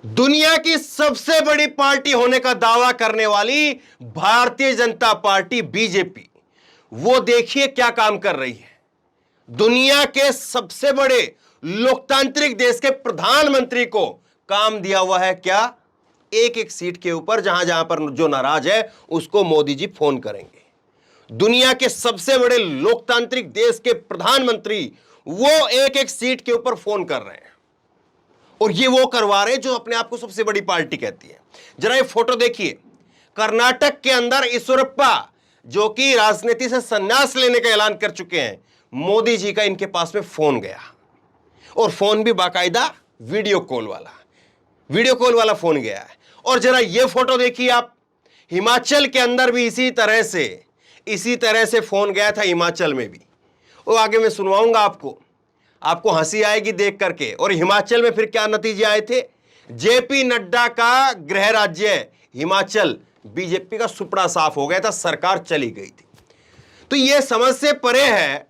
दुनिया की सबसे बड़ी पार्टी होने का दावा करने वाली भारतीय जनता पार्टी बीजेपी, वो देखिए क्या काम कर रही है। दुनिया के सबसे बड़े लोकतांत्रिक देश के प्रधानमंत्री को काम दिया हुआ है क्या? एक एक सीट के ऊपर जहां जहां पर जो नाराज है उसको मोदी जी फोन करेंगे। दुनिया के सबसे बड़े लोकतांत्रिक देश के प्रधानमंत्री वो एक एक सीट के ऊपर फोन कर रहे हैं, और ये वो करवा रहे हैं जो अपने आप को सबसे बड़ी पार्टी कहती है। जरा ये फोटो देखिए। कर्नाटक के अंदर ईश्वरप्पा, जो कि राजनीति से संन्यास लेने का ऐलान कर चुके हैं, मोदी जी का इनके पास में फोन गया, और फोन भी बाकायदा वीडियो कॉल वाला फोन गया है। और जरा ये फोटो देखिए आप, हिमाचल के अंदर भी इसी तरह से फोन गया था, हिमाचल में भी। वो आगे मैं सुनवाऊंगा आपको हंसी आएगी देख करके। और हिमाचल में फिर क्या नतीजे आए थे? जेपी नड्डा का गृह राज्य हिमाचल, बीजेपी का सुपड़ा साफ हो गया था, सरकार चली गई थी। तो यह समझ से परे है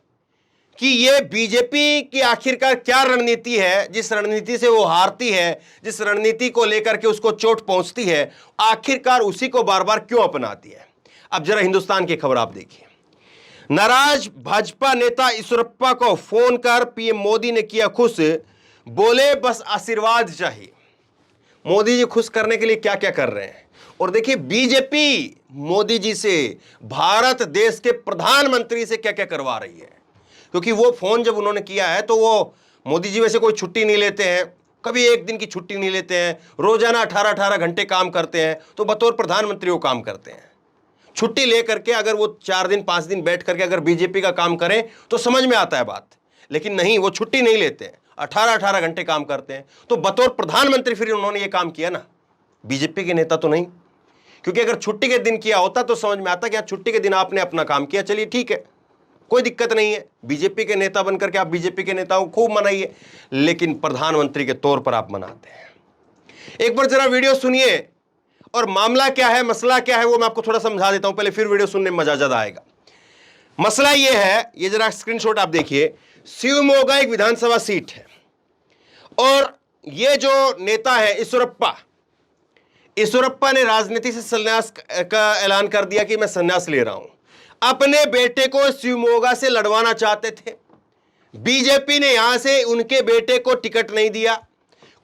कि यह बीजेपी की आखिरकार क्या रणनीति है, जिस रणनीति से वो हारती है, जिस रणनीति को लेकर के उसको चोट पहुंचती है, आखिरकार उसी को बार बार क्यों अपनाती है। अब जरा हिंदुस्तान की खबर आप देखिए। नाराज भाजपा नेता ईश्वरप्पा को फोन कर पीएम मोदी ने किया खुश, बोले बस आशीर्वाद चाहिए। मोदी जी खुश करने के लिए क्या क्या कर रहे हैं। और देखिए बीजेपी मोदी जी से, भारत देश के प्रधानमंत्री से क्या क्या करवा रही है। क्योंकि वो फोन जब उन्होंने किया है तो वो मोदी जी वैसे कोई छुट्टी नहीं लेते हैं, कभी एक दिन की छुट्टी नहीं लेते हैं, रोजाना 18-18 घंटे काम करते हैं, तो बतौर प्रधानमंत्री वो काम करते हैं। छुट्टी लेकर के अगर वो 4 दिन 5 दिन बैठ करके अगर बीजेपी का काम करें तो समझ में आता है बात, लेकिन नहीं, वो छुट्टी नहीं लेते हैं, 18-18 घंटे काम करते हैं। तो बतौर प्रधानमंत्री फिर उन्होंने ये काम किया ना, बीजेपी के नेता तो नहीं। क्योंकि अगर छुट्टी के दिन किया होता तो समझ में आता कि छुट्टी के दिन आपने अपना काम किया, चलिए ठीक है, कोई दिक्कत नहीं है, बीजेपी के नेता बनकर के आप बीजेपी के नेताओं को खूब मनाइए, लेकिन प्रधानमंत्री के तौर पर आप मनाते हैं। एक बार जरा वीडियो सुनिए और मामला क्या है, मसला क्या है, वो मैं आपको थोड़ा समझा देता हूं, पहले फिर वीडियो सुनने में मजा ज्यादा आएगा। मसला ये है, ये जरा स्क्रीनशॉट आप देखिए। शिवमोगा एक विधानसभा सीट है, और ये जो नेता है ईश्वरप्पा ने राजनीति से संन्यास का ऐलान कर दिया कि मैं संन्यास ले रहा हूं। अपने बेटे को शिवमोगा से लड़वाना चाहते थे, बीजेपी ने यहां से उनके बेटे को टिकट नहीं दिया,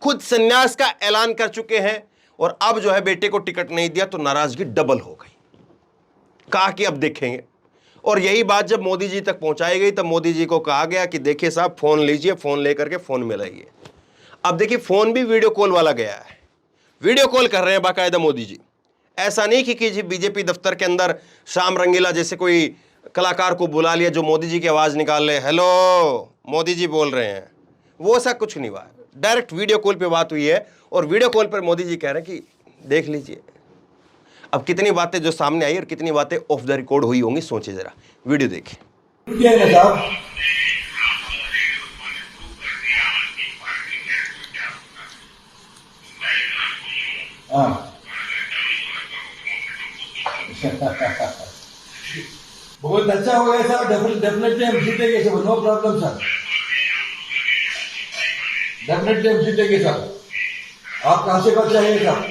खुद संन्यास का ऐलान कर चुके हैं, और अब जो है बेटे को टिकट नहीं दिया तो नाराजगी डबल हो गई। कहा कि अब देखेंगे। और यही बात जब मोदी जी तक पहुंचाई गई तब मोदी जी को कहा गया कि देखिए साहब, फोन लीजिए, फोन लेकर के फोन मिलाइए। अब देखिए फोन भी वीडियो कॉल वाला गया है, वीडियो कॉल कर रहे हैं बाकायदा मोदी जी। ऐसा नहीं कि बीजेपी दफ्तर के अंदर श्याम रंगीला जैसे कोई कलाकार को बुला लिया जो मोदी जी की आवाज निकाल ले, हेलो मोदी जी बोल रहे हैं, वो ऐसा कुछ नहीं हुआ। डायरेक्ट वीडियो कॉल पे बात हुई है, और वीडियो कॉल पर मोदी जी कह रहे हैं कि देख लीजिए। अब कितनी बातें जो सामने आई और कितनी बातें ऑफ द रिकॉर्ड हुई होंगी, सोचिए जरा, वीडियो देखिए। बहुत अच्छा हो गया सर, डेफिनेटली हम जीतेंगे sir, no problem sir, definitely हम जीतेंगे सर। आप कहां से बात चाहिए सर?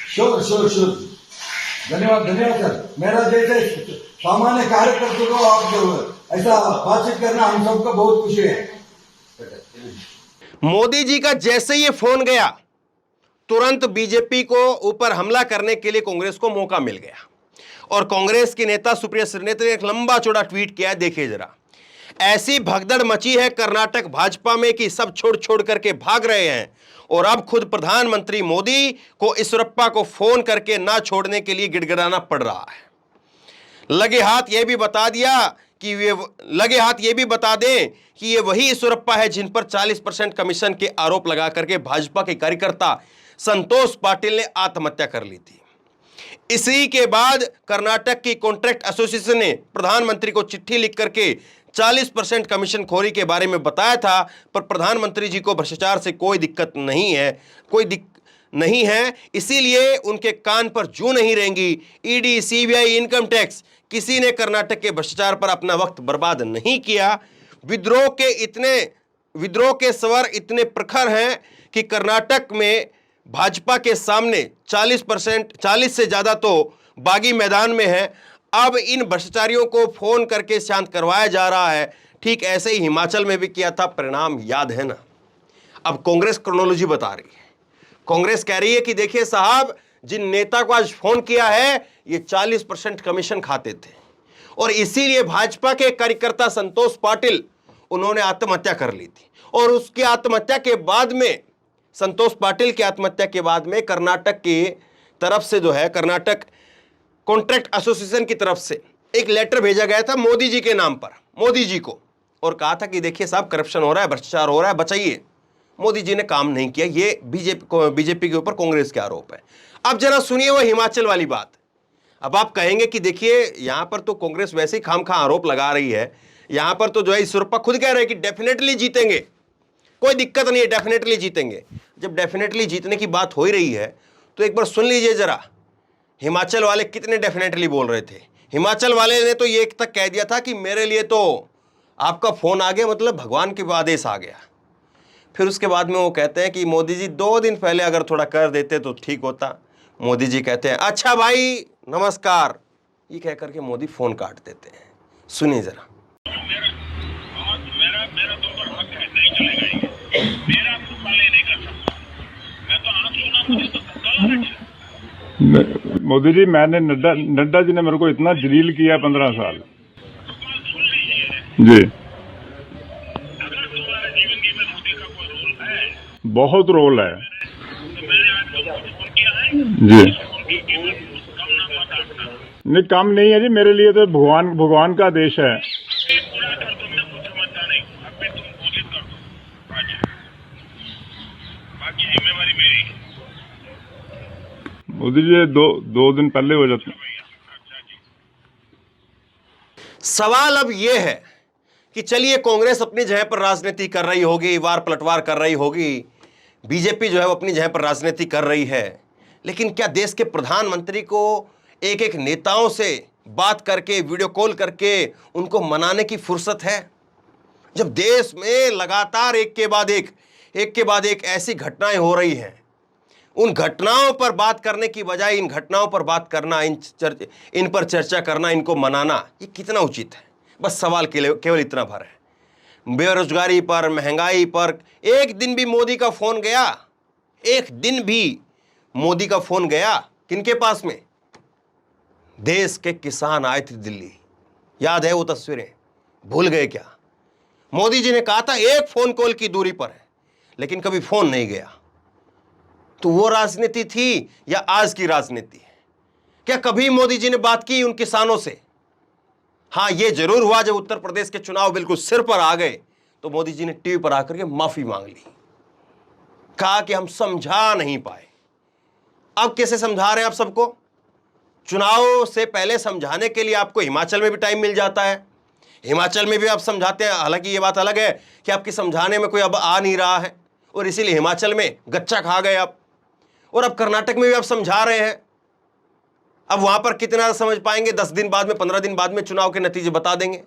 श्योर श्योर श्योर, धन्यवाद सर। मेरा जैसे सामान्य कार्यकर्ता को आप ऐसा बातचीत करना हम सबको बहुत खुशी है। मोदी जी का जैसे ये फोन गया, तुरंत बीजेपी को ऊपर हमला करने के लिए कांग्रेस को मौका मिल गया, और कांग्रेस की नेता सुप्रिया श्रीनेत्र ने एक लंबा चौड़ा ट्वीट किया है, देखिए जरा। ऐसी भगदड़ मची है कर्नाटक भाजपा में कि सब छोड़ करके भाग रहे हैं, और अब खुद प्रधानमंत्री मोदी को ईश्वरप्पा को फोन करके ना छोड़ने के लिए गिड़गिड़ाना पड़ रहा है। लगे हाथ यह भी बता दें कि ये वही ईश्वरप्पा है जिन पर 40% कमीशन के आरोप लगा करके भाजपा के कार्यकर्ता संतोष पाटिल ने आत्महत्या कर ली थी। इसी के बाद कर्नाटक की कॉन्ट्रैक्ट एसोसिएशन ने प्रधानमंत्री को चिट्ठी लिख करके 40% कमीशन खोरी के बारे में बताया था, पर प्रधानमंत्री जी को भ्रष्टाचार से कोई दिक्कत नहीं है, इसीलिए उनके कान पर जूं नहीं रहेंगी। ईडी, सीबीआई, इनकम टैक्स, किसी ने कर्नाटक के भ्रष्टाचार पर अपना वक्त बर्बाद नहीं किया। विद्रोह के स्वर इतने प्रखर हैं कि कर्नाटक में भाजपा के सामने 40% से ज्यादा तो बागी मैदान में है। अब इन भ्रष्टाचारियों को फोन करके शांत करवाया जा रहा है। ठीक ऐसे ही हिमाचल में भी किया था, परिणाम याद है ना। अब कांग्रेस क्रोनोलॉजी बता रही है। कांग्रेस कह रही है कि देखिए साहब, जिन नेता को आज फोन किया है ये 40% कमीशन खाते थे और इसीलिए भाजपा के कार्यकर्ता संतोष पाटिल उन्होंने आत्महत्या कर ली थी। और उसकी आत्महत्या के बाद में, संतोष पाटिल की आत्महत्या के बाद में कर्नाटक की तरफ से जो है, कर्नाटक कॉन्ट्रैक्ट एसोसिएशन की तरफ से एक लेटर भेजा गया था मोदी जी के नाम पर, मोदी जी को, और कहा था कि देखिए साहब, करप्शन हो रहा है, भ्रष्टाचार हो रहा है, बचाइए। मोदी जी ने काम नहीं किया। ये बीजेपी के ऊपर कांग्रेस के आरोप है। अब जरा सुनिए वो हिमाचल वाली बात। अब आप कहेंगे कि देखिए यहां पर तो कांग्रेस वैसे ही खामखा आरोप लगा रही है, यहां पर तो जो है ईश्वरप्पा खुद कह रहे हैं कि डेफिनेटली जीतेंगे, कोई दिक्कत नहीं है, डेफिनेटली जीतेंगे। जब डेफिनेटली जीतने की बात हो ही रही है तो एक बार सुन लीजिए जरा, हिमाचल वाले कितने डेफिनेटली बोल रहे थे। हिमाचल वाले ने तो ये तक कह दिया था कि मेरे लिए तो आपका फोन आ गया, मतलब भगवान के आदेश आ गया। फिर उसके बाद में वो कहते हैं कि मोदी जी 2 दिन पहले अगर थोड़ा कर देते तो ठीक होता। मोदी जी कहते हैं अच्छा भाई नमस्कार, ये कह करके मोदी फोन काट देते हैं। सुनिए जरा। मेरा तो पर हक है, नहीं चलेगा ये। मेरा मुंह काले नहीं कर सकता। मैं तो आंख सुना, मुझे तो धक्का लगा। मोदी जी, मैंने नड्डा जी ने मेरे को इतना जलील किया 15 साल। सुन लीजिए जी, अगर तुम्हारे जीवन में मोदी का कोई रोल है, बहुत रोल है तो मैंने आज लोगों को फोन किया है जी। कम ना मत आटना। नहीं, कम नहीं है जी, मेरे लिए तो भगवान का देश है। अभी पूरा कर दो, मैं कुछ समझता नहीं, अभी तुम घोषित कर दो आज। बाकी जिम्मेवारी मेरी है। मोदी जी, दो दिन पहले हो जाते। अच्छा जी। सवाल अब यह है कि चलिए कांग्रेस अपनी जगह पर राजनीति कर रही होगी, वार पलटवार कर रही होगी, बीजेपी जो है वो अपनी जगह पर राजनीति कर रही है, लेकिन क्या देश के प्रधानमंत्री को एक एक नेताओं से बात करके, वीडियो कॉल करके उनको मनाने की फुर्सत है? जब देश में लगातार एक के बाद एक ऐसी घटनाएं हो रही हैं, उन घटनाओं पर बात करने की बजाय इन घटनाओं पर बात करना, इन पर चर्चा करना, इनको मनाना, ये कितना उचित है? बस सवाल केवल इतना भर है। बेरोजगारी पर, महंगाई पर एक दिन भी मोदी का फोन गया? एक दिन भी मोदी का फोन गया? किनके पास में? देश के किसान आए थे दिल्ली, याद है वो तस्वीरें? भूल गए क्या? मोदी जी ने कहा था एक फोन कॉल की दूरी पर है, लेकिन कभी फोन नहीं गया। तो वो राजनीति थी या आज की राजनीति है? क्या कभी मोदी जी ने बात की उन किसानों से? हां, ये जरूर हुआ जब उत्तर प्रदेश के चुनाव बिल्कुल सिर पर आ गए तो मोदी जी ने टीवी पर आकर के माफी मांग ली, कहा कि हम समझा नहीं पाए। अब कैसे समझा रहे हैं आप सबको? चुनाव से पहले समझाने के लिए आपको हिमाचल में भी टाइम मिल जाता है, हिमाचल में भी आप समझाते हैं। हालांकि ये बात अलग है कि आपकी समझाने में कोई अब आ नहीं रहा है और इसीलिए हिमाचल में गच्चा खा गए आप, और अब कर्नाटक में भी आप समझा रहे हैं। अब वहां पर कितना समझ पाएंगे? 10 दिन बाद में, 15 दिन बाद में चुनाव के नतीजे बता देंगे।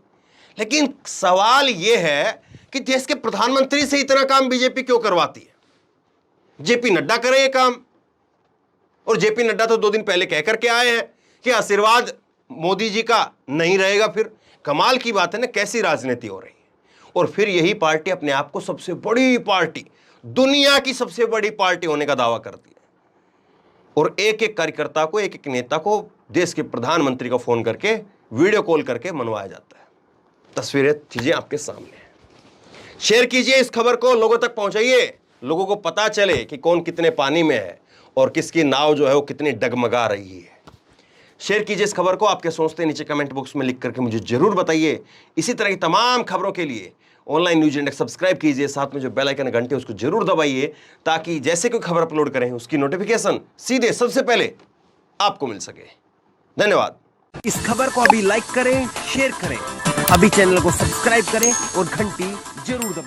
लेकिन सवाल यह है कि देश के प्रधानमंत्री से इतना काम बीजेपी क्यों करवाती है? जेपी नड्डा करे ये काम, और जेपी नड्डा तो 2 दिन पहले कह करके आए हैं कि आशीर्वाद मोदी जी का नहीं रहेगा। फिर कमाल की बात है ना, कैसी राजनीति हो रही है। और फिर यही पार्टी अपने आप को सबसे बड़ी पार्टी, दुनिया की सबसे बड़ी पार्टी होने का दावा करती है, और एक एक कार्यकर्ता को, एक एक नेता को देश के प्रधानमंत्री का फोन करके, वीडियो कॉल करके मनवाया जाता है। तस्वीरें, चीजें आपके सामने हैं। शेयर कीजिए इस खबर को, लोगों तक पहुंचाइए, लोगों को पता चले कि कौन कितने पानी में है और किसकी नाव जो है वो कितनी डगमगा रही है। शेयर कीजिए इस खबर को। आपके सोचते नीचे कमेंट बॉक्स में लिख करके मुझे जरूर बताइए। इसी तरह की तमाम खबरों के लिए ऑनलाइन न्यूज इंडेक्स सब्सक्राइब कीजिए, साथ में जो बेल आइकन घंटे उसको जरूर दबाइए, ताकि जैसे कोई खबर अपलोड करें उसकी नोटिफिकेशन सीधे सबसे पहले आपको मिल सके। धन्यवाद। इस खबर को अभी लाइक करें, शेयर करें, अभी चैनल को सब्सक्राइब करें और घंटी जरूर दबाएं।